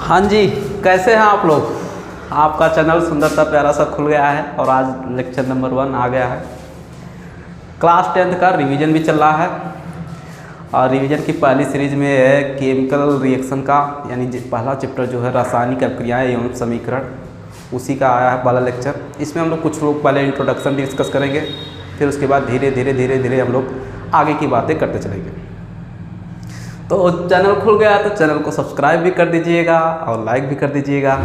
हाँ जी, कैसे हैं आप लोग। आपका चैनल सुंदर सा प्यारा सा खुल गया है और आज लेक्चर नंबर 1 आ गया है। क्लास 10th का रिवीजन भी चल रहा है और रिवीजन की पहली सीरीज में है केमिकल रिएक्शन का, यानी पहला चैप्टर जो है रासायनिक अभिक्रियाएं एवं समीकरण, उसी का आया है पहला लेक्चर। इसमें हम लोग कुछ लोग पहले इंट्रोडक्शन डिस्कस करेंगे, फिर उसके बाद धीरे धीरे हम लोग आगे की बातें करते चलेंगे। तो चैनल खुल गया है तो चैनल को सब्सक्राइब भी कर दीजिएगा और लाइक भी कर दीजिएगा।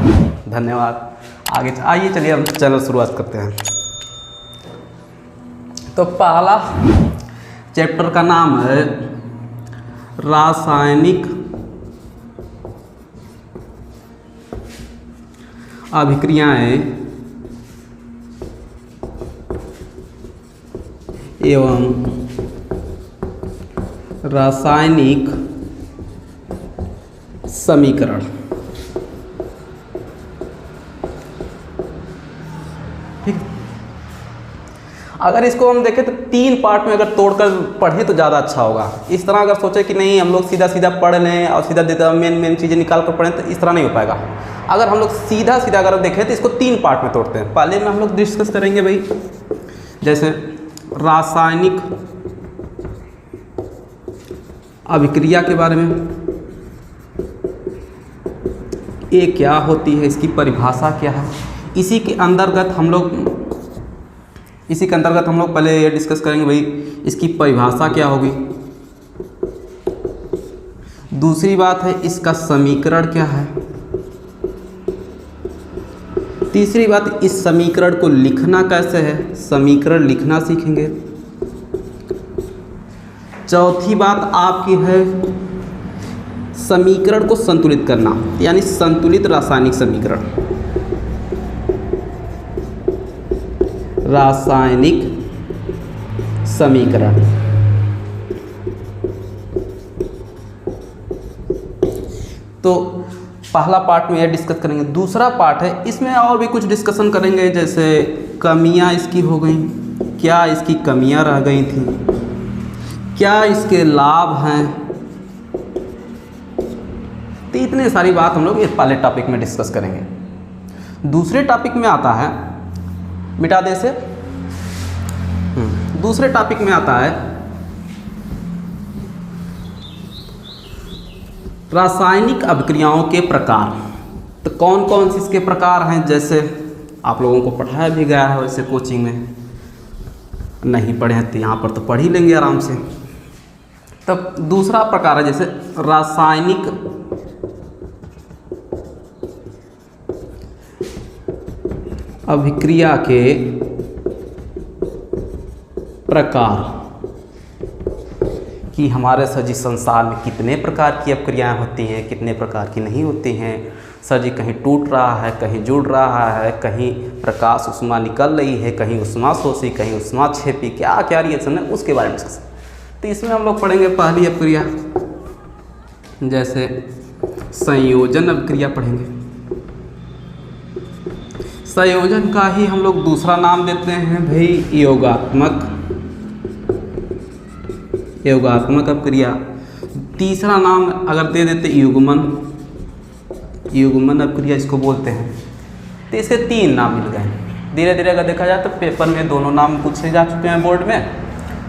धन्यवाद। आगे आइए, चलिए हम चैनल शुरुआत करते हैं। तो पहला चैप्टर का नाम है रासायनिक अभिक्रियाएं एवं रासायनिक समीकरण। ठीक, अगर इसको हम देखें तो 3 पार्ट में अगर तोड़कर पढ़ें तो ज़्यादा अच्छा होगा। इस तरह अगर सोचे कि नहीं हम लोग सीधा पढ़ लें और सीधा मेन चीज़ें निकाल कर पढ़ें तो इस तरह नहीं हो पाएगा। अगर हम लोग सीधा अगर देखें तो इसको 3 पार्ट में तोड़ते हैं। पहले में हम लोग डिस्कस करेंगे भाई, जैसे रासायनिक अभिक्रिया के बारे में, ये क्या होती है, इसकी परिभाषा क्या है। इसी के अंतर्गत हम लोग पहले ये डिस्कस करेंगे भाई इसकी परिभाषा क्या होगी। दूसरी बात है इसका समीकरण क्या है। तीसरी बात इस समीकरण को लिखना कैसे है, समीकरण लिखना सीखेंगे। चौथी बात आपकी है समीकरण को संतुलित करना, यानी संतुलित रासायनिक समीकरण, रासायनिक समीकरण। तो पहला पार्ट में यह डिस्कस करेंगे। दूसरा पार्ट है इसमें और भी कुछ डिस्कशन करेंगे, जैसे कमियां इसकी हो गई, क्या इसकी कमियां रह गई थी, क्या इसके लाभ हैं। तो इतने सारी बात हम लोग इस पहले टॉपिक में डिस्कस करेंगे। दूसरे टॉपिक में आता है, मिटा दे से, दूसरे टॉपिक में आता है रासायनिक अभिक्रियाओं के प्रकार। तो कौन कौन से इसके प्रकार हैं, जैसे आप लोगों को पढ़ाया भी गया है, वैसे कोचिंग में नहीं पढ़े हैं तो यहाँ पर तो पढ़ ही लेंगे आराम से। तब दूसरा प्रकार है जैसे रासायनिक अभिक्रिया के प्रकार, कि हमारे सर जी संसार में कितने प्रकार की अभिक्रियाएं होती हैं, कितने प्रकार की नहीं होती हैं। सर जी कहीं टूट रहा है, कहीं जुड़ रहा है, कहीं प्रकाश ऊष्मा निकल रही है, कहीं ऊष्मा शोषी, कहीं ऊष्मा क्षेपी, क्या क्या रिएक्शन है उसके बारे में डिस्कस। तो इसमें हम लोग पढ़ेंगे पहली अभिक्रिया, जैसे संयोजन अभिक्रिया पढ़ेंगे। संयोजन का ही हम लोग दूसरा नाम देते हैं भाई योगात्मक अभिक्रिया। तीसरा नाम अगर दे देते युग्मन अभिक्रिया इसको बोलते हैं। तो इसके 3 नाम मिल गए। धीरे धीरे अगर देखा जाए तो पेपर में दोनों नाम पूछे जा चुके हैं बोर्ड में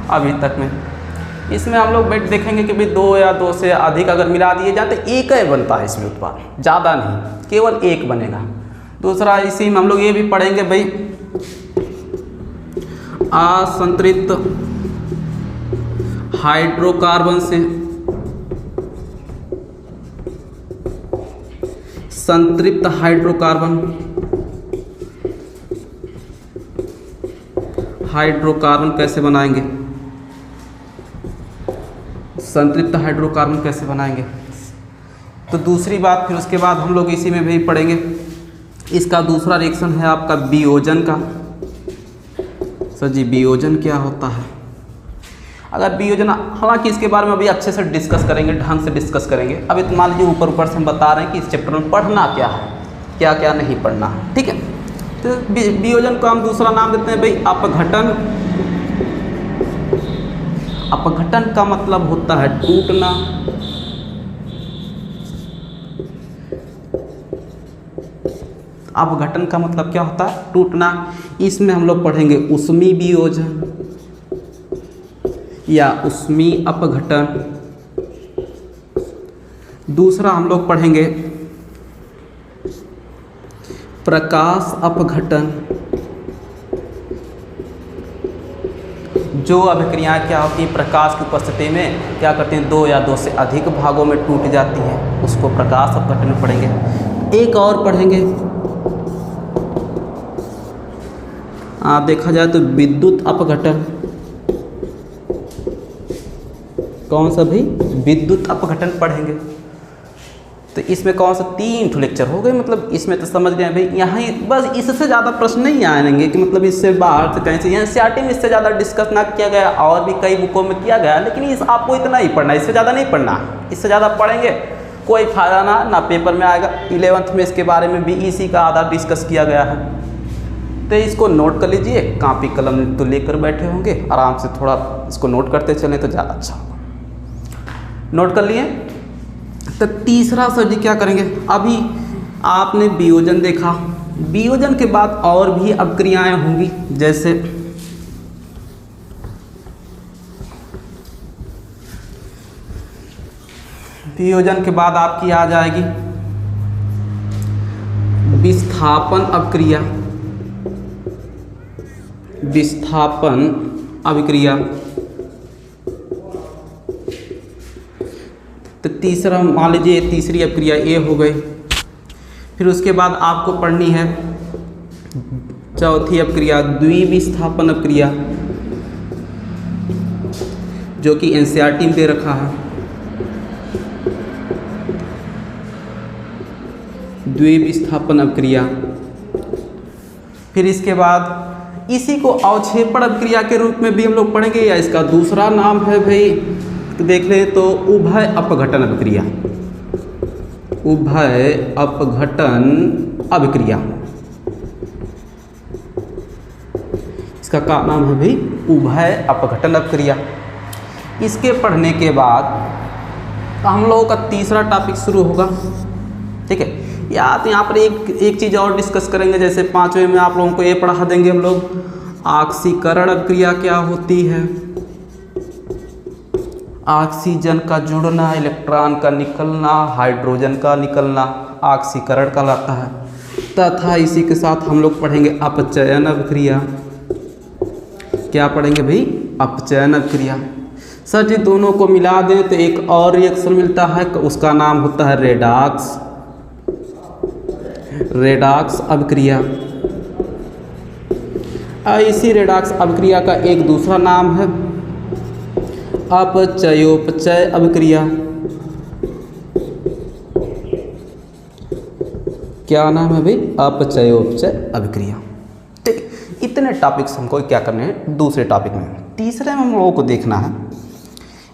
अभी तक में। इसमें हम लोग बैठ देखेंगे कि भाई 2 या 2 से अधिक अगर मिला दिए जाए तो एक ही बनता है इसमें उत्पाद, ज़्यादा नहीं, केवल एक बनेगा। दूसरा इसी में हम लोग ये भी पढ़ेंगे भाई असंतृप्त हाइड्रोकार्बन से संतृप्त हाइड्रोकार्बन कैसे बनाएंगे, संतृप्त हाइड्रोकार्बन कैसे बनाएंगे। तो दूसरी बात फिर उसके बाद हम लोग इसी में भी पढ़ेंगे इसका दूसरा रिएक्शन है आपका वियोजन का। सर जी वियोजन क्या होता है। अगर वियोजन, हालांकि इसके बारे में अभी अच्छे से डिस्कस करेंगे, ढंग से डिस्कस करेंगे। अभी तो मान लीजिए ऊपर से हम बता रहे हैं कि इस चैप्टर में पढ़ना क्या है, क्या क्या नहीं पढ़ना है, ठीक है। तो वियोजन को हम दूसरा नाम देते हैं भाई अपघटन। अपघटन का मतलब होता है टूटना। अपघटन का मतलब क्या होता है? टूटना। इसमें हम लोग पढ़ेंगे ऊष्मीय वियोजन या ऊष्मीय अपघटन। दूसरा हम लोग पढ़ेंगे प्रकाश अपघटन। जो अभिक्रियाएं क्या होती हैं प्रकाश की उपस्थिति में क्या करती हैं, 2 या 2 से अधिक भागों में टूट जाती हैं, उसको प्रकाश अपघटन में पढ़ेंगे। एक और पढ़ेंगे, देखा जाए तो विद्युत अपघटन। कौन सा भाई? विद्युत अपघटन पढ़ेंगे। तो इसमें कौन सा 3 लेक्चर हो गए, मतलब इसमें तो समझ गए भाई। यहाँ ही बस, इससे ज़्यादा प्रश्न नहीं आएंगे कि मतलब इससे बाहर से कहीं से, यहाँ एनसीईआरटी में इससे ज़्यादा डिस्कस ना किया गया, और भी कई बुकों में किया गया, लेकिन इस आपको इतना ही पढ़ना है, इससे ज़्यादा नहीं पढ़ना। इससे ज़्यादा पढ़ेंगे कोई फ़ायदा ना पेपर में आएगा। 11th में इसके बारे में भी इसी का आधा डिस्कस किया गया है। तो इसको नोट कर लीजिए, कापी कलम तो लेकर बैठे होंगे, आराम से थोड़ा इसको नोट करते चलें तो ज़्यादा अच्छा होगा। नोट कर लिए? तो तीसरा सर जी क्या करेंगे, अभी आपने वियोजन देखा, वियोजन के बाद और भी अपक्रियाएं होंगी, जैसे वियोजन के बाद आपकी आ जाएगी विस्थापन अपक्रिया। विस्थापन अभिक्रिया। तो तीसरा मान लीजिए, तीसरी अपक्रिया ये हो गई। फिर उसके बाद आपको पढ़नी है चौथी अपक्रिया, द्विविस्थापन अपक्रिया, जो कि एनसीईआरटी में दे रखा है। द्विविस्थापन अपक्रिया। फिर इसके बाद इसी को अवक्षेपण अपक्रिया के रूप में भी हम लोग पढ़ेंगे, या इसका दूसरा नाम है भाई, तो देख लें तो उभय अपघटन अभिक्रिया। उभय अपघटन अभिक्रिया, इसका क्या नाम है भाई? उभय अपघटन अभिक्रिया। इसके पढ़ने के बाद हम लोगों का तीसरा टॉपिक शुरू होगा। ठीक है, यहाँ पर एक चीज़ और डिस्कस करेंगे, जैसे 5वें में आप लोगों को ये पढ़ा देंगे हम लोग, ऑक्सीकरण अभिक्रिया क्या होती है। ऑक्सीजन का जुड़ना, इलेक्ट्रॉन का निकलना, हाइड्रोजन का निकलना ऑक्सीकरण कहलाता है। तथा इसी के साथ हम लोग पढ़ेंगे अपचयन अभिक्रिया। क्या पढ़ेंगे भाई? अपचयन अभिक्रिया। सर जी दोनों को मिला दें तो एक और रिएक्शन मिलता है, उसका नाम होता है रेडॉक्स। रेडॉक्स अभिक्रिया। इसी रेडॉक्स अभिक्रिया का एक दूसरा नाम है अपचयोपचय अभिक्रिया। क्या नाम है भाई? अपचयोपचय अभिक्रिया। ठीक, इतने टॉपिक्स हमको क्या करने हैं दूसरे टॉपिक में। तीसरे में हम लोगों को देखना है,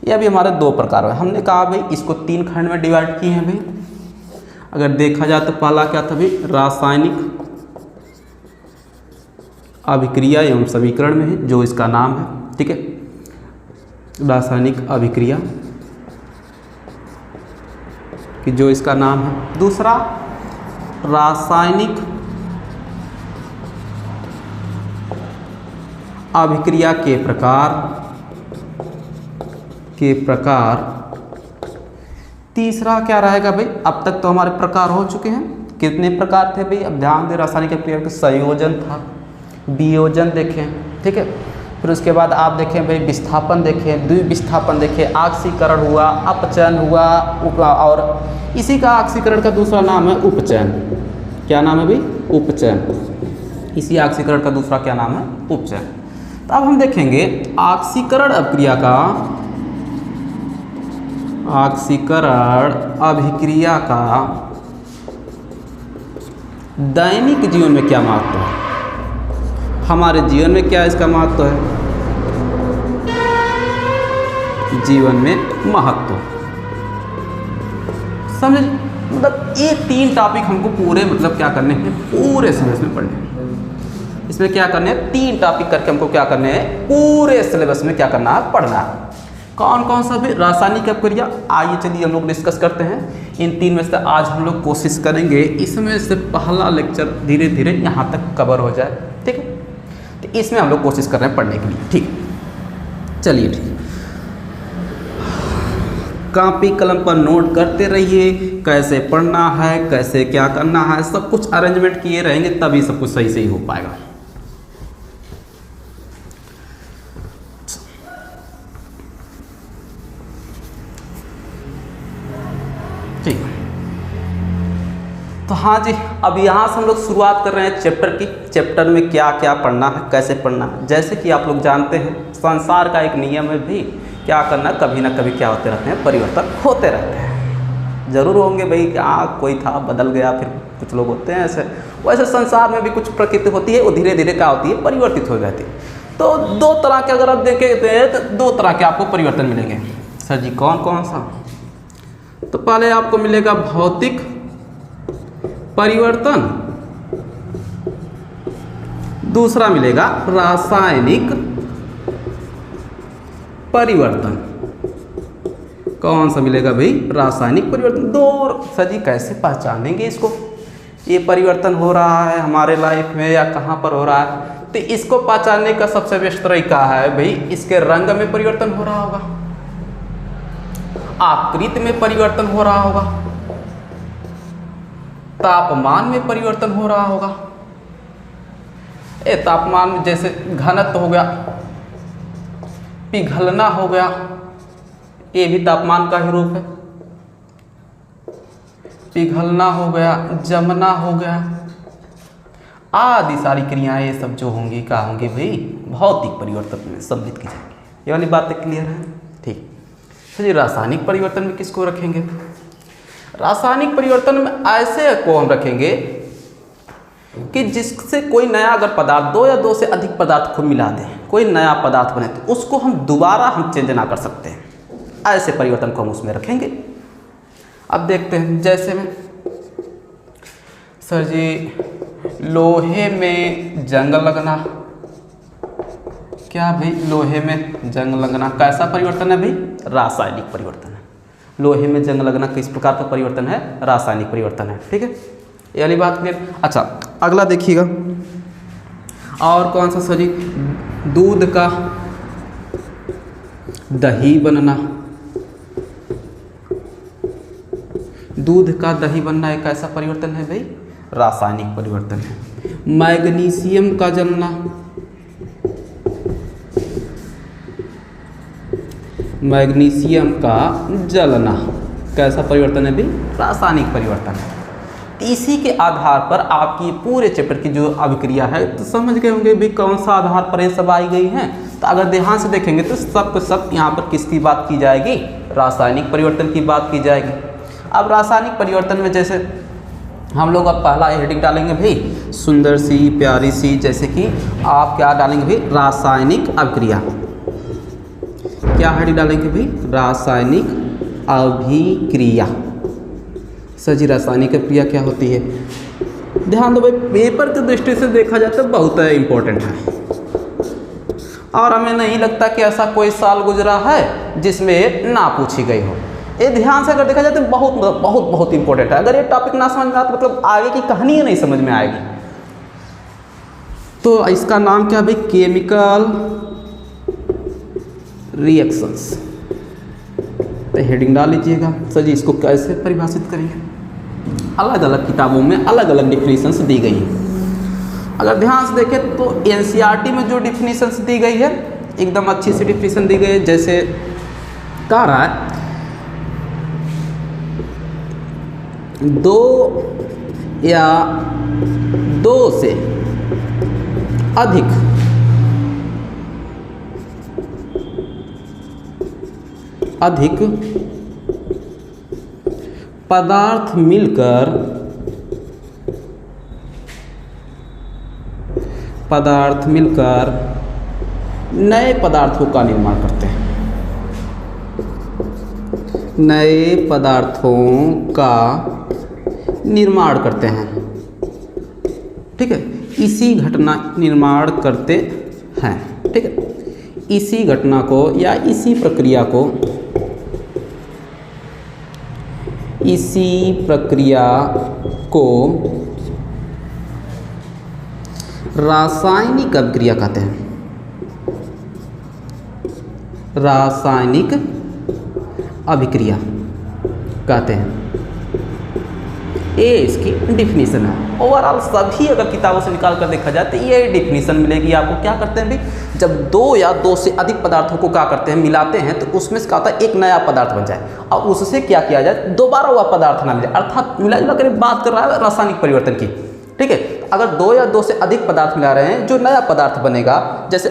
यह भी हमारे 2 प्रकार है। हमने कहा भाई इसको 3 खंड में डिवाइड किए हैं भाई। अगर देखा जाए तो पहला क्या था भाई? रासायनिक अभिक्रिया एवं समीकरण में है, जो इसका नाम है। ठीक है, रासायनिक अभिक्रिया कि जो इसका नाम है। दूसरा रासायनिक अभिक्रिया के प्रकार। तीसरा क्या रहेगा भाई? अब तक तो हमारे प्रकार हो चुके हैं। कितने प्रकार थे भाई? अब ध्यान दें, रासायनिक अभिक्रिया का संयोजन था, वियोजन देखें। ठीक है, फिर उसके बाद आप देखें भाई विस्थापन देखें, द्विविस्थापन देखें, ऑक्सीकरण हुआ, अपचयन हुआ, और इसी का ऑक्सीकरण का दूसरा नाम है उपचयन। क्या नाम है भाई? उपचयन। इसी ऑक्सीकरण का दूसरा क्या नाम है? उपचयन। तो अब हम देखेंगे ऑक्सीकरण अभिक्रिया का दैनिक जीवन में क्या महत्व है, हमारे जीवन में क्या इसका महत्व है, जीवन में महत्व समझ। मतलब ये 3 टॉपिक हमको पूरे मतलब क्या करने हैं, पूरे सिलेबस में पढ़ने हैं। इसमें क्या करने हैं, 3 टॉपिक करके हमको क्या करने हैं, पूरे सिलेबस में क्या करना है, पढ़ना है। कौन कौन सा भी? रासायनिक अभिक्रिया। आइए चलिए हम लोग डिस्कस करते हैं। इन 3 में से आज हम लोग कोशिश करेंगे इसमें से पहला लेक्चर धीरे धीरे यहाँ तक कवर हो जाए, ठीक है। तो इसमें हम लोग कोशिश कर रहे हैं पढ़ने के लिए, ठीक। चलिए ठीक, कॉपी कलम पर नोट करते रहिए, कैसे पढ़ना है, कैसे क्या करना है, सब कुछ अरेंजमेंट किए रहेंगे तभी सब कुछ सही से ही हो पाएगा। ठीक, तो हाँ जी, अब यहाँ से हम लोग शुरुआत कर रहे हैं चैप्टर की। चैप्टर में क्या क्या पढ़ना है, कैसे पढ़ना है। जैसे कि आप लोग जानते हैं संसार का एक नियम है भी, क्या करना, कभी ना कभी क्या होते रहते हैं, परिवर्तन होते रहते हैं। ज़रूर होंगे भाई, क्या कोई था बदल गया, फिर कुछ लोग होते हैं ऐसे। वैसे संसार में भी कुछ प्रकृति होती है, वो धीरे धीरे क्या होती है, परिवर्तित हो जाती है। तो 2 तरह के अगर आप देखें तो 2 तरह के आपको परिवर्तन मिलेंगे। सर जी कौन कौन सा? तो पहले आपको मिलेगा भौतिक परिवर्तन, दूसरा मिलेगा रासायनिक परिवर्तन। कौन सा मिलेगा भाई? रासायनिक परिवर्तन। 2 सर जी कैसे पहचानेंगे इसको, ये परिवर्तन हो रहा है हमारे लाइफ में या कहाँ पर हो रहा है? तो इसको पहचानने का सबसे बेस्ट तरीका है भाई, इसके रंग में परिवर्तन हो रहा होगा, आकृति में परिवर्तन हो रहा होगा, तापमान में परिवर्तन हो रहा होगा। तापमान में जैसे घनत्व हो गया, पिघलना हो गया, ये भी तापमान का ही रूप है। पिघलना हो गया, जमना हो गया, आदि सारी क्रियाएं ये सब जो होंगी क्या होंगी भाई? भौतिक परिवर्तन में सम्मिलित की जाएंगी। ये वाली बातें क्लियर है, ठीक। तो जी रासायनिक परिवर्तन में किसको रखेंगे? रासायनिक परिवर्तन में ऐसे को हम रखेंगे कि जिससे कोई नया अगर पदार्थ 2 या 2 से अधिक पदार्थ को मिला दें, कोई नया पदार्थ बने तो उसको हम दोबारा हम चेंज ना कर सकते हैं, ऐसे परिवर्तन को हम उसमें रखेंगे। अब देखते हैं, जैसे में सर जी लोहे में जंग लगना, क्या भाई? लोहे में जंग लगना कैसा परिवर्तन है भाई? रासायनिक परिवर्तन है। लोहे में जंग लगना किस प्रकार का परिवर्तन है? रासायनिक परिवर्तन है, ठीक है। ये वाली बात क्लियर। अच्छा अगला देखिएगा, और कौन सा सर जी? दूध का दही बनना, दूध का दही बनना एक ऐसा परिवर्तन है भाई? रासायनिक परिवर्तन है। मैग्नीशियम का जलना, मैग्नीशियम का जलना कैसा परिवर्तन है भी? रासायनिक परिवर्तन है। इसी के आधार पर आपकी पूरे चैप्टर की जो अभिक्रिया है तो समझ गए होंगे भी कौन सा आधार पर ये सब आई गई हैं। तो अगर ध्यान से देखेंगे तो सब यहाँ पर किसकी बात की जाएगी? रासायनिक परिवर्तन की बात की जाएगी। अब रासायनिक परिवर्तन में जैसे हम लोग अब पहला हेडिंग डालेंगे भाई सुंदर सी प्यारी सी, जैसे कि आप क्या डालेंगे भाई? रासायनिक अभिक्रिया। क्या हेडिंग डालेंगे भाई? रासायनिक अभिक्रिया। सर जी रासायनिक अभिक्रिया क्या होती है? ध्यान दो भाई, पेपर की दृष्टि से देखा जाए तो बहुत इम्पोर्टेंट है, और हमें नहीं लगता कि ऐसा कोई साल गुजरा है जिसमें ना पूछी गई हो। ये ध्यान से अगर देखा जाए तो बहुत बहुत बहुत इंपॉर्टेंट है। अगर ये टॉपिक ना समझ में आए तो मतलब आगे की कहानी ही नहीं समझ में आएगी। तो इसका नाम क्या भाई? Chemical reactions. तो हेडिंग डाल लीजिएगा। सर जी इसको कैसे परिभाषित करेंगे? अलग अलग किताबों में अलग अलग डिफिनीशंस दी गई हैं। अगर ध्यान से देखें तो एनसीईआरटी में जो डिफिनीशंस दी गई है एकदम अच्छी सी डिफिनीशन दी गई है। जैसे कह रहा है 2 या 2 से अधिक पदार्थ मिलकर नए पदार्थों का निर्माण करते हैं। नए पदार्थों का निर्माण करते हैं, ठीक है। इसी घटना निर्माण करते हैं, ठीक है। इसी घटना को या इसी प्रक्रिया को इसी प्रक्रिया को रासायनिक अभिक्रिया कहते हैं। रासायनिक अभिक्रिया कहते हैं। ये इसकी डिफिनीशन है। ओवरऑल सभी अगर किताबों से निकाल कर देखा जाए तो ये डिफिनीशन मिलेगी आपको। क्या करते हैं भाई, जब दो या दो से अधिक पदार्थों को क्या करते हैं, मिलाते हैं, तो उसमें से क्या होता है, एक नया पदार्थ बन जाए और उससे क्या किया जाए, दोबारा वह पदार्थ ना मिले। अर्थात मिला जुला कर बात कर रहा है रासायनिक परिवर्तन की। ठीक है, अगर दो या दो से अधिक पदार्थ मिला रहे हैं, जो नया पदार्थ बनेगा, जैसे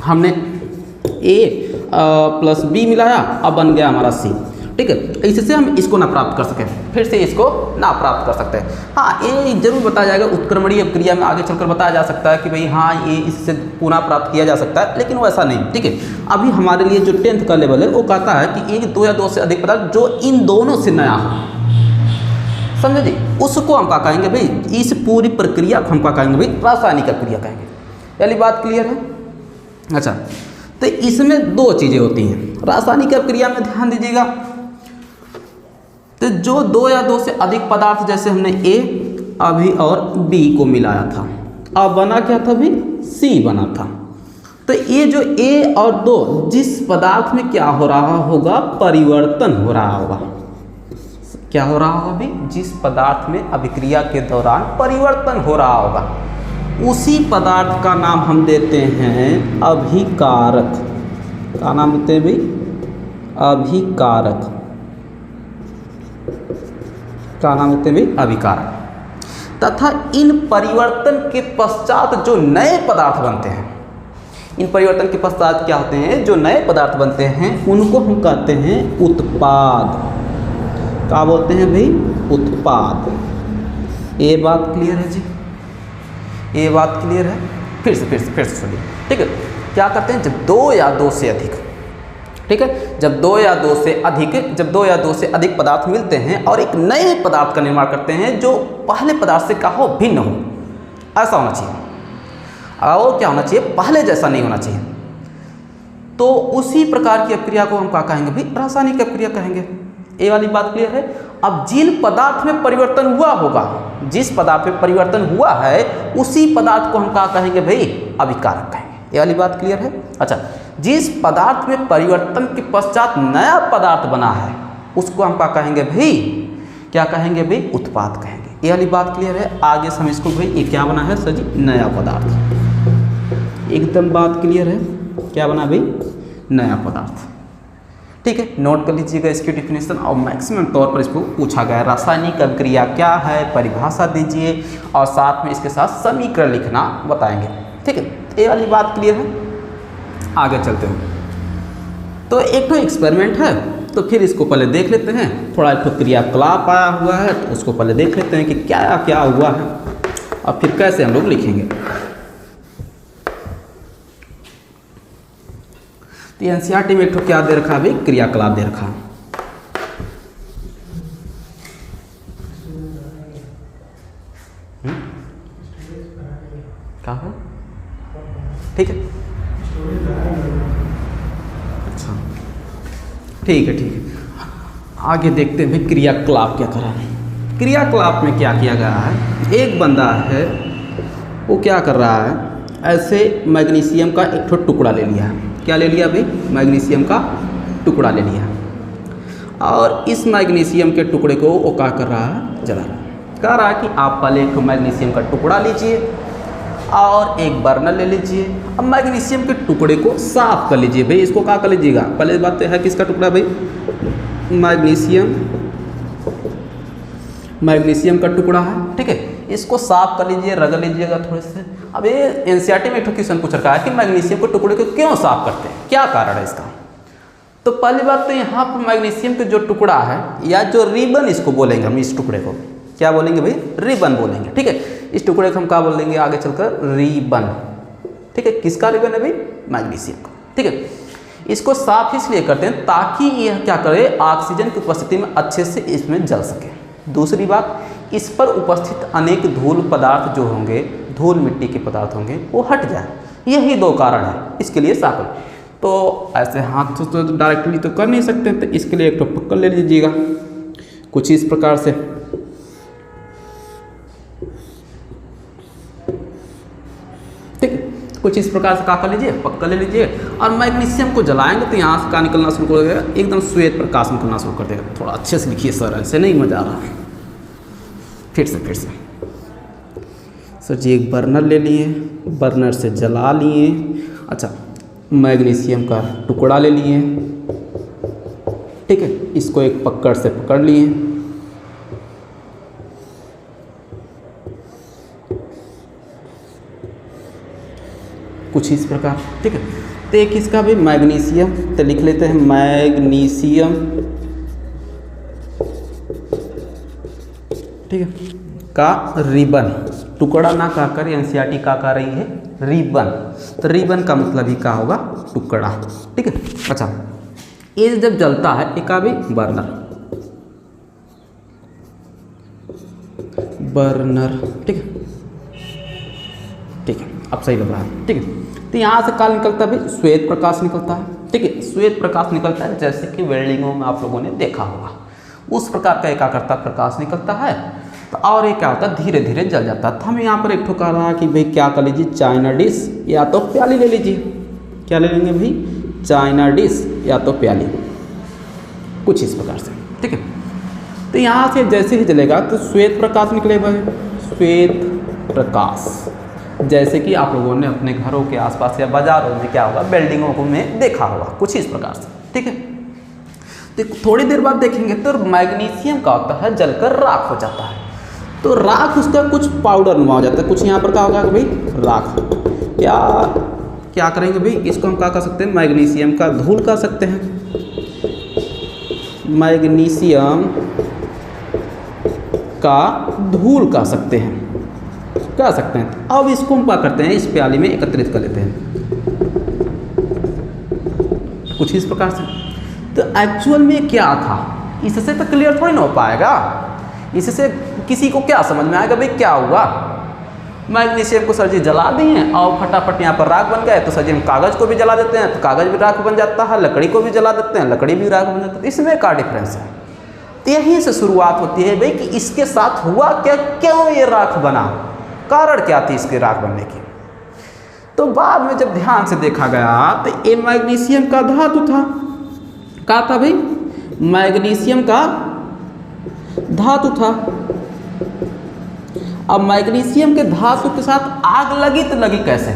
हमने A प्लस B मिलाया, अब बन गया हमारा C। ठीक है, इससे हम इसको ना प्राप्त कर सकें, फिर से इसको ना प्राप्त कर सकते हैं। हाँ, ये जरूर बताया जाएगा उत्क्रमणीय अभिक्रिया में आगे चलकर बताया जा सकता है कि भाई हाँ ये इससे पुनः प्राप्त किया जा सकता है, लेकिन वैसा नहीं। ठीक है, अभी हमारे लिए जो 10th का लेवल है वो कहता है कि एक दो या दो से अधिक पदार्थ जो इन दोनों से नया हो, समझे जी, उसको हम क्या कहेंगे भाई, इस पूरी प्रक्रिया को हम क्या कहेंगे भाई, रासायनिक अभिक्रिया कहेंगे। यानी बात क्लियर है। अच्छा, तो इसमें दो चीज़ें होती हैं रासायनिक अभिक्रिया में, ध्यान दीजिएगा। तो जो दो या दो से अधिक पदार्थ, जैसे हमने A अभी और B को मिलाया था, अब बना क्या था भाई, C बना था। तो ये जो A और दो, जिस पदार्थ में क्या हो रहा होगा, परिवर्तन हो रहा होगा। क्या हो रहा होगा भाई, जिस पदार्थ में अभिक्रिया के दौरान परिवर्तन हो रहा होगा, उसी पदार्थ का नाम हम देते हैं अभिकारक। क्या नाम देते हैं भाई, अभिकारक। क्या नाम देते हैं भाई, अभिकारक। तथा इन परिवर्तन के पश्चात जो नए पदार्थ बनते हैं, इन परिवर्तन के पश्चात क्या होते हैं, जो नए पदार्थ बनते हैं, उनको हम कहते हैं उत्पाद। क्या बोलते हैं भाई, उत्पाद। ये बात क्लियर है जी, ये बात क्लियर है। फिर से सुनिए। ठीक है, क्या करते हैं, जब दो या दो से अधिक, ठीक है, जब दो या दो से अधिक पदार्थ मिलते हैं और एक नए पदार्थ का निर्माण करते हैं जो पहले पदार्थ से क्या हो, भिन्न हो, ऐसा होना चाहिए। और क्या होना चाहिए, पहले जैसा नहीं होना चाहिए। तो उसी प्रकार की अभिक्रिया को हम क्या कहेंगे भाई, रासायनिक अभिक्रिया कहेंगे। ये वाली बात क्लियर है। अब जिन पदार्थ में परिवर्तन हुआ होगा, जिस पदार्थ में परिवर्तन हुआ है, उसी पदार्थ को हम क्या कहेंगे भाई, अभिकारक कहेंगे। ये वाली बात क्लियर है। अच्छा, जिस पदार्थ में परिवर्तन के पश्चात नया पदार्थ बना है, उसको हम क्या कहेंगे भाई, क्या कहेंगे भाई, उत्पाद कहेंगे। ये वाली बात क्लियर है। आगे से हम इसको भाई, ये क्या बना है सर जी, नया पदार्थ। एकदम बात क्लियर है, क्या बना भाई, नया पदार्थ। ठीक है, नोट कर लीजिएगा इसकी डिफिनेशन। और मैक्सिमम तौर पर इसको पूछा गया है, रासायनिक अभिक्रिया क्या है, परिभाषा दीजिए और साथ में इसके साथ समीकरण लिखना बताएंगे। ठीक है, ये वाली बात क्लियर है। आगे चलते हैं। तो एक तो एक्सपेरिमेंट है, तो फिर इसको पहले देख लेते हैं। थोड़ा एक तो क्रियाकलाप आया हुआ है, तो उसको पहले देख लेते हैं कि क्या क्या हुआ है और फिर कैसे हम लोग लिखेंगे। तो एनसीईआरटी में एक तो क्या दे रखा है भाई, क्रियाकलाप दे रखा है। क्या है, ठीक है, अच्छा, ठीक है। आगे देखते हैं भाई क्रियाकलाप क्या करा है। क्रियाकलाप में क्या किया गया है, एक बंदा है, वो क्या कर रहा है, ऐसे मैग्नीशियम का एक टुकड़ा ले लिया है। क्या ले लिया भाई, मैग्नीशियम का टुकड़ा ले लिया, और इस मैग्नीशियम के टुकड़े को वो क्या कर रहा है, जला रहा है। कह रहा है कि आप पहले एक मैग्नीशियम का टुकड़ा लीजिए और एक बर्नर ले लीजिए। अब मैग्नीशियम के टुकड़े को साफ कर लीजिए भाई। इसको क्या कर लीजिएगा, पहले बात है किसका टुकड़ा भाई, मैग्नीशियम का टुकड़ा है। ठीक है, इसको साफ कर लीजिए, रगड़ लीजिएगा थोड़े से। अब ये एनसीईआरटी में एक क्वेश्चन पूछ रखा है कि मैग्नीशियम के टुकड़े को क्यों साफ करते हैं, क्या कारण है इसका। तो पहली बात तो यहाँ पर मैग्नीशियम का जो टुकड़ा है, या जो रिबन इसको बोलेंगे हम, इस टुकड़े को क्या बोलेंगे भाई, रिबन बोलेंगे। ठीक है, इस टुकड़े को हम क्या बोलेंगे आगे चलकर, रिबन। ठीक है, किसका रिबन है भाई, मैग्नीशियम का। ठीक है, इसको साफ इसलिए करते हैं ताकि यह क्या करे, ऑक्सीजन की उपस्थिति में अच्छे से इसमें जल सके। दूसरी बात, इस पर उपस्थित अनेक धूल पदार्थ जो होंगे, धूल मिट्टी के पदार्थ होंगे, वो हट जाए। यही दो कारण है इसके लिए साफ। तो ऐसे हाथ तो डायरेक्टली तो कर नहीं सकते, तो इसके लिए एक तो पकड़ ले लीजिएगा। कुछ इस प्रकार से। ठीक है, कुछ इस प्रकार से क्या कर लीजिए, पक्का ले लीजिए। और मैग्नीशियम को जलाएंगे तो यहाँ से क्या निकलना शुरू कर देगा, एकदम श्वेत प्रकाश निकलना शुरू कर देगा। थोड़ा अच्छे से लिखिए सर, ऐसे नहीं मजा आ रहा है। फिर से सर जी, एक बर्नर ले लिए, बर्नर से जला लिए। अच्छा, मैग्नीशियम का टुकड़ा ले लिए। ठीक है, इसको एक पकड़ से पकड़ लिए। कुछ इस प्रकार। ठीक है, तो एक इसका भी मैग्नीशियम, तो लिख लेते हैं मैग्नीशियम। ठीक है, का रिबन, टुकड़ा ना कहकर एनसीईआरटी का कह रही है रिबन, तो रिबन का मतलब ही क्या होगा, टुकड़ा। ठीक है, अच्छा, ये जब जलता है एक भी बर्नर, ठीक है, ठीक है, अब सही लग रहा है। ठीक है, तो यहाँ से क्या निकलता है भाई, श्वेत प्रकाश निकलता है। ठीक है, श्वेत प्रकाश निकलता है जैसे कि वेल्डिंगों में आप लोगों ने देखा होगा, उस प्रकार का एकाग्रता प्रकाश निकलता है। तो और ये क्या होता है, धीरे धीरे जल जाता है। तो हमें यहाँ पर एक ठो कह रहा है कि भाई क्या कर लीजिए, चाइना डिश या तो प्याली ले लीजिए। क्या ले लेंगे भाई, चाइना डिश या तो प्याली, कुछ इस प्रकार से। ठीक है, तो यहाँ से जैसे ही जलेगा तो श्वेत प्रकाश निकलेगा, श्वेत प्रकाश, जैसे कि आप लोगों ने अपने घरों के आसपास या बाजारों में क्या होगा, बिल्डिंगों को में देखा होगा, कुछ इस प्रकार से। ठीक है, तो थोड़ी देर बाद देखेंगे तो मैग्नीशियम का होता है जलकर राख हो जाता है। तो राख उसका कुछ पाउडर नुमा हो जाता है, कुछ यहाँ पर क्या होगा भाई, राख। क्या करेंगे भाई, इसको हम क्या कर सकते हैं, मैग्नीशियम का धूल कह सकते हैं, मैग्नीशियम का धूल कह सकते हैं, कह सकते हैं। अब इसको हम क्या करते हैं, इस प्याली में एकत्रित कर लेते हैं, कुछ इस प्रकार से। तो एक्चुअल में क्या था, इससे तो क्लियर थोड़ी ना हो पाएगा, इससे किसी को क्या समझ में आएगा भाई क्या हुआ। मैग्नीशियम को सर जी जला दिए और फटाफट यहाँ पर राख बन गए, तो सर जी हम कागज़ को भी जला देते हैं तो कागज़ भी राख बन जाता है, लकड़ी को भी जला देते हैं लकड़ी भी राख बन जाता है। इसमें क्या डिफरेंस है, तो यहीं से शुरुआत होती है भाई कि इसके साथ हुआ क्या, क्यों ये राख बना, कारण क्या थी इसके राख बनने की। तो बाद में जब ध्यान से देखा गया तो ये मैग्नीशियम का धातु था, क्या था भाई, मैग्नीशियम का धातु था। अब मैग्नीशियम के धातु के साथ आग लगी तो लगी कैसे,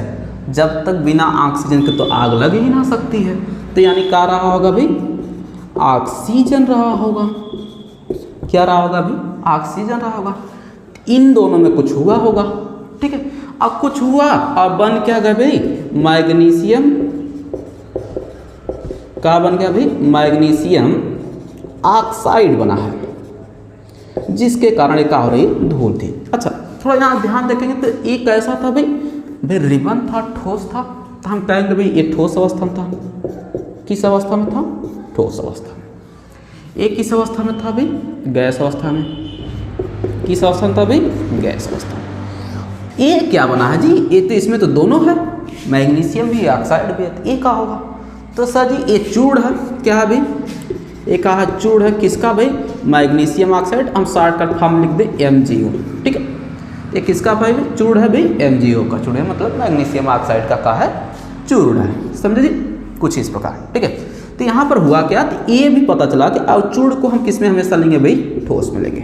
जब तक बिना ऑक्सीजन के तो आग लग ही ना सकती है। तो यानी क्या रहा होगा भाई, ऑक्सीजन रहा होगा। क्या रहा होगा भाई, ऑक्सीजन रहा होगा। इन दोनों में कुछ हुआ होगा। ठीक है, अब कुछ हुआ और बन क्या गया भाई, मैग्नीशियम का बन गया भाई, मैग्नीशियम ऑक्साइड बना है, जिसके कारण क्या हो रही, धूल थी। अच्छा, थोड़ा यहाँ ध्यान देखेंगे तो ये कैसा था भाई, रिबन था, ठोस था, तो हम कहेंगे भाई ये ठोस अवस्था में था। किस अवस्था में था, ठोस अवस्था में। ये किस अवस्था में था भाई, गैस अवस्था में। किस अवस्था में था भाई, गैस अवस्था में। ये क्या बना है जी, ये तो इसमें तो दोनों है, मैग्नीशियम भी ऑक्साइड भी है, तो ये क्या होगा, तो सर जी ये चूड़ है, क्या है भाई, ये क्या है, चूड़ है, किसका भाई, मैग्नीशियम ऑक्साइड, हम शॉर्टकट फॉर्म लिख दे MgO। ठीक है, ये किसका भाई, चूड़ है भाई, MgO का चूड़ है, मतलब मैग्नीशियम ऑक्साइड का क्या है, चूड़ है, समझे जी, कुछ इस प्रकार। ठीक है, तो यहाँ पर हुआ क्या, तो ये भी पता चला कि अब चूड़ को हम किस में हमेशा लेंगे भाई, ठोस में लेंगे।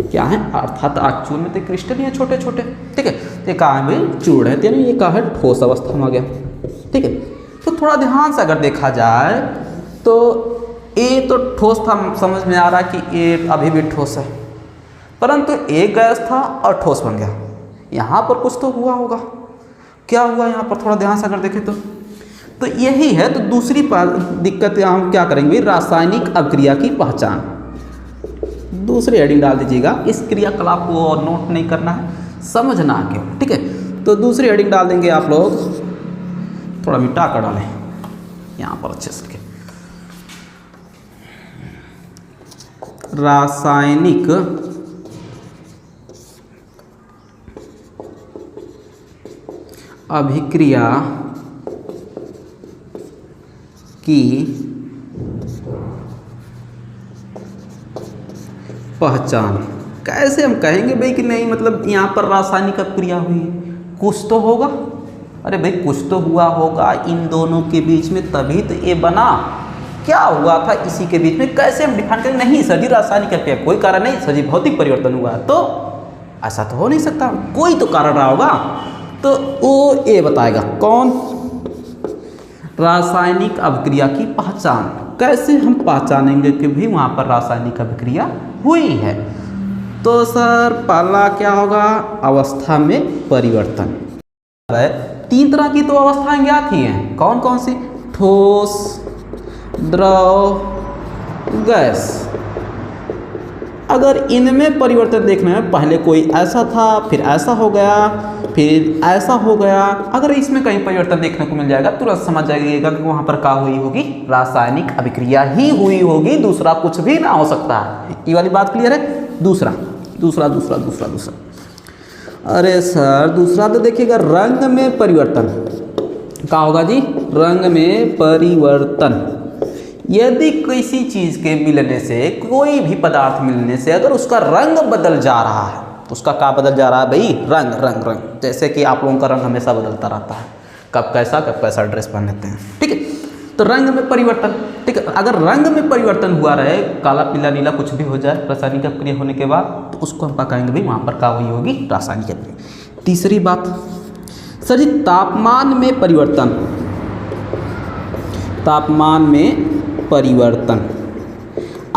क्या है, अर्थात चूड़ में तो क्रिस्टल ही है छोटे छोटे। ठीक है, तो कहा है भाई चूड़ है, यानी ये कहा है ठोस अवस्था में आ गया। ठीक है, तो थोड़ा ध्यान से अगर देखा जाए तो ये तो ठोस था, समझ में आ रहा है कि ये अभी भी ठोस है, परंतु एक गैस था और ठोस बन गया। यहाँ पर कुछ तो हुआ होगा, क्या हुआ यहाँ पर, थोड़ा ध्यान से अगर देखें तो यही है। तो दूसरी दिक्कत हम क्या करेंगे, रासायनिक अभिक्रिया की पहचान। दूसरी हेडिंग डाल दीजिएगा, इस क्रियाकलाप को और नोट नहीं करना है, समझना है क्यों। ठीक है, तो दूसरी हेडिंग डाल देंगे आप लोग, थोड़ा मिटा कर डालें यहाँ पर अच्छे से, रासायनिक अभिक्रिया की पहचान। कैसे हम कहेंगे भाई कि नहीं मतलब यहाँ पर रासायनिक अभिक्रिया हुई है, कुछ तो होगा। अरे भाई कुछ तो हुआ होगा इन दोनों के बीच में, तभी तो ये बना। क्या हुआ था इसी के बीच में, कैसे हम डिफाइन करें? नहीं सर जी रासायनिक अभिक्रिया कोई कारण नहीं, सर जी भौतिक परिवर्तन हुआ, तो ऐसा तो हो नहीं सकता, कोई तो कारण रहा होगा। तो वो ये बताएगा कौन? रासायनिक अभिक्रिया की पहचान। कैसे हम पहचानेंगे कि भी वहाँ पर रासायनिक अभिक्रिया हुई है? तो सर पहला क्या होगा? अवस्था में परिवर्तन। 3 तरह की तो अवस्थाएं ज्ञात ही हैं। कौन कौन सी? ठोस, द्रव, गैस। अगर इनमें परिवर्तन देखना है, पहले कोई ऐसा था फिर ऐसा हो गया फिर ऐसा हो गया, अगर इसमें कहीं परिवर्तन देखने को मिल जाएगा तुरंत समझ जाइएगा कि वहाँ पर क्या हुई होगी? रासायनिक अभिक्रिया ही हुई होगी, दूसरा कुछ भी ना हो सकता है। ये वाली बात क्लियर है? दूसरा दूसरा दूसरा दूसरा दूसरा अरे सर दूसरा तो देखिएगा रंग में परिवर्तन। क्या होगा जी? रंग में परिवर्तन। यदि किसी चीज़ के मिलने से, कोई भी पदार्थ मिलने से अगर उसका रंग बदल जा रहा है, तो उसका क्या बदल जा रहा है भाई? रंग रंग रंग। जैसे कि आप लोगों का रंग हमेशा बदलता रहता है, कब कैसा ड्रेस पहन लेते हैं, ठीक है? तो रंग में परिवर्तन, ठीक है। अगर रंग में परिवर्तन हुआ रहे, काला पीला नीला कुछ भी हो जाए रासायनिक अभिक्रिया होने के बाद, तो उसको हम क्या कहेंगे भाई? वहाँ पर क्या हुई होगी? रासायनिक अभिक्रिया। तीसरी बात सर जी तापमान में परिवर्तन। तापमान में परिवर्तन।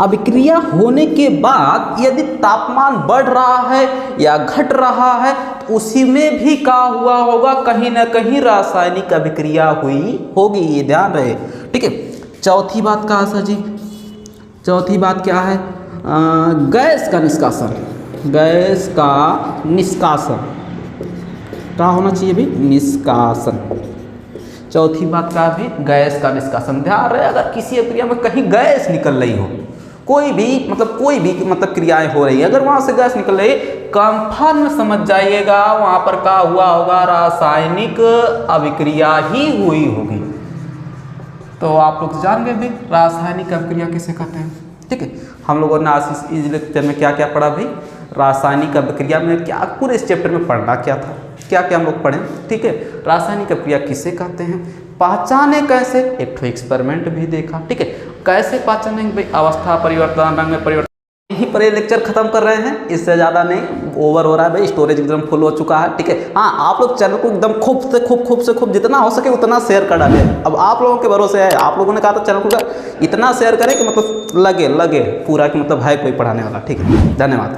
अभिक्रिया होने के बाद यदि तापमान बढ़ रहा है या घट रहा है, तो उसी में भी क्या हुआ होगा? कहीं ना कहीं रासायनिक अभिक्रिया हुई होगी, ये ध्यान रहे, ठीक है। चौथी बात क्या है सर जी? चौथी बात क्या है? गैस का निष्कासन। गैस का निष्कासन क्या होना चाहिए भी? निष्कासन। चौथी बात का भी गैस का निष्कासन। ध्यान रहे अगर किसी अभिक्रिया में कहीं गैस निकल रही हो, कोई भी मतलब क्रियाएं हो रही है, अगर वहां से गैस निकल रही, कंफर्म समझ जाइएगा वहां पर क्या हुआ होगा? रासायनिक अभिक्रिया ही हुई होगी। तो आप लोग जान गए भी रासायनिक अभिक्रिया किसे कहते हैं, ठीक है। हम लोगों ने आज इस लेक्चर में क्या क्या पढ़ा भाई? रासायनिक अभिक्रिया में क्या पूरे इस चैप्टर में पढ़ना क्या था, क्या क्या हम लोग पढ़े, ठीक है। रासायनिक अभिक्रिया किसे कहते हैं, पहचाने कैसे, एक ठो एक्सपेरिमेंट भी देखा, ठीक है। कैसे पहचानेंगे भाई? अवस्था परिवर्तन, रंग में परिवर्तन। यहीं पर ये लेक्चर खत्म कर रहे हैं, इससे ज़्यादा नहीं, ओवर हो रहा है भाई, स्टोरेज एकदम फुल हो चुका है, ठीक है। हाँ आप लोग चैनल को एकदम खूब से खूब जितना हो सके उतना शेयर कर डालें। अब आप लोगों के भरोसे है, आप लोगों ने कहा था चैनल को इतना शेयर करें कि मतलब लगे पूरा कि मतलब है कोई पढ़ाने वाला, ठीक है। धन्यवाद।